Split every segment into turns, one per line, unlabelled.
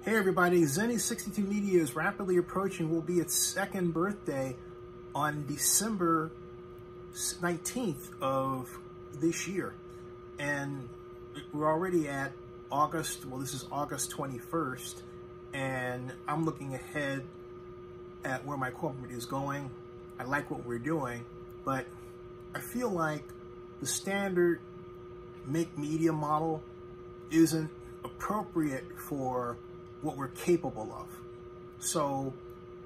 Hey everybody, Zennie62Media is rapidly approaching, will be its second birthday on December 19th of this year. And we're already at August, well this is August 21st, and I'm looking ahead at where my corporate is going. I like what we're doing, but I feel like the standard make media model isn't appropriate for what we're capable of. So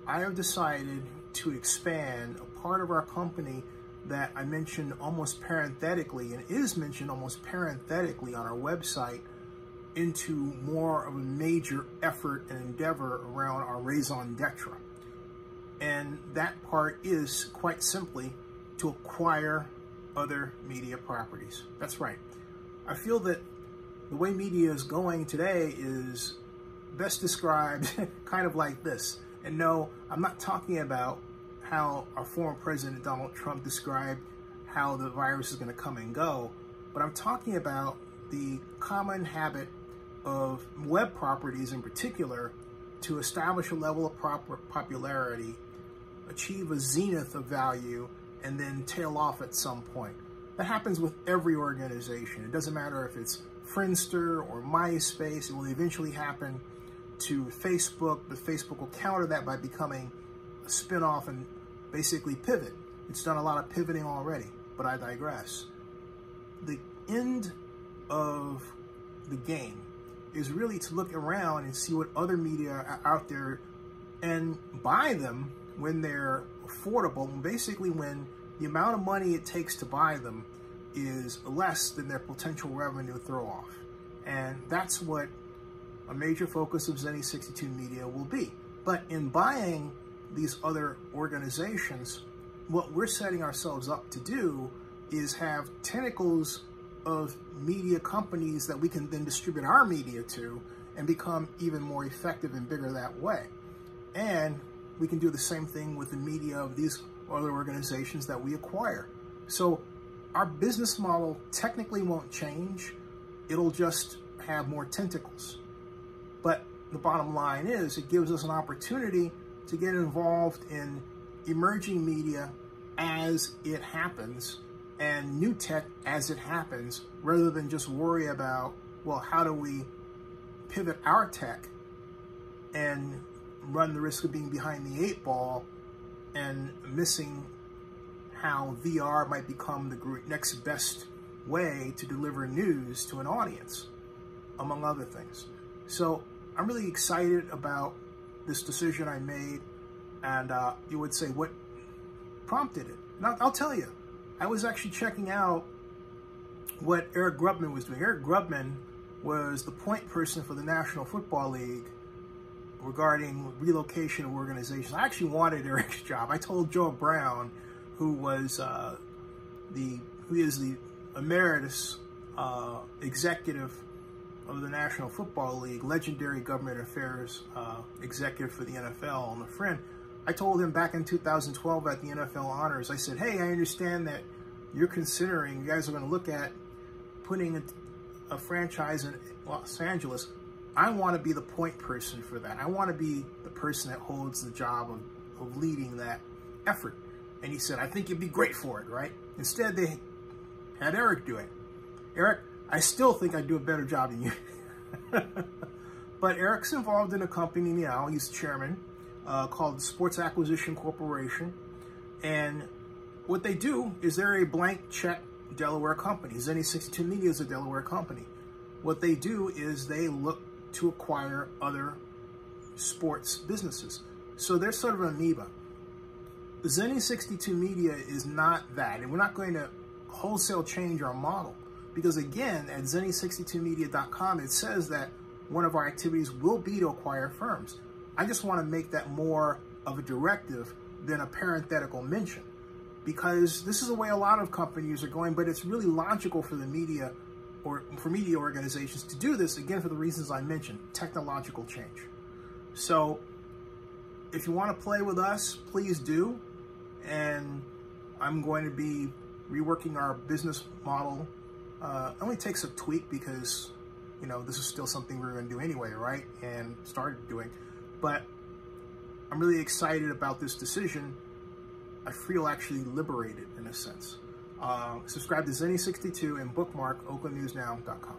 I have decided to expand a part of our company that I mentioned almost parenthetically, and is mentioned almost parenthetically on our website, into more of a major effort and endeavor around our raison d'etre. And that part is quite simply to acquire other media properties. That's right. I feel that the way media is going today is best described kind of like this. And no, I'm not talking about how our former President Donald Trump described how the virus is going to come and go, but I'm talking about the common habit of web properties in particular to establish a level of popularity, achieve a zenith of value, and then tail off at some point. That happens with every organization. It doesn't matter if it's Friendster or MySpace. It will eventually happen to Facebook, but Facebook will counter that by becoming a spin-off and basically pivot. It's done a lot of pivoting already, but I digress. The end of the game is really to look around and see what other media are out there and buy them when they're affordable, and basically when the amount of money it takes to buy them is less than their potential revenue throw-off. And that's what a major focus of Zennie62Media will be. But in buying these other organizations, what we're setting ourselves up to do is have tentacles of media companies that we can then distribute our media to and become even more effective and bigger that way. And we can do the same thing with the media of these other organizations that we acquire. So our business model technically won't change. It'll just have more tentacles. But the bottom line is it gives us an opportunity to get involved in emerging media as it happens and new tech as it happens, rather than just worry about, well, how do we pivot our tech and run the risk of being behind the 8 ball and missing how VR might become the next best way to deliver news to an audience, among other things. So I'm really excited about this decision I made, and you would say, what prompted it? And I'll tell you, I was actually checking out what Eric Grubman was doing. Eric Grubman was the point person for the National Football League regarding relocation of organizations. I actually wanted Eric's job. I told Joe Brown, who is the emeritus executive of the National Football League, legendary government affairs executive for the NFL and a friend. I told him back in 2012 at the NFL Honors, I said, hey, I understand that you're considering, you guys are going to look at putting a franchise in Los Angeles. I want to be the point person for that. I want to be the person that holds the job of leading that effort. And he said, I think you'd be great for it, right? Instead, they had Eric do it. Eric, I still think I'd do a better job than you. But Eric's involved in a company now, he's chairman, called Sports Acquisition Corporation. And what they do is they're a blank check Delaware company. Zennie62Media is a Delaware company. What they do is they look to acquire other sports businesses. So they're sort of an amoeba. Zennie62Media is not that, and we're not going to wholesale change our model, because again, at Zennie62Media.com, it says that one of our activities will be to acquire firms. I just want to make that more of a directive than a parenthetical mention, because this is the way a lot of companies are going, but it's really logical for the media or for media organizations to do this, again, for the reasons I mentioned, technological change. So if you want to play with us, please do. And I'm going to be reworking our business model. It only takes a tweak because you know, this is still something we were going to do anyway, right? And started doing. But I'm really excited about this decision. I feel actually liberated in a sense. Subscribe to Zennie62 and bookmark oaklandnewsnow.com.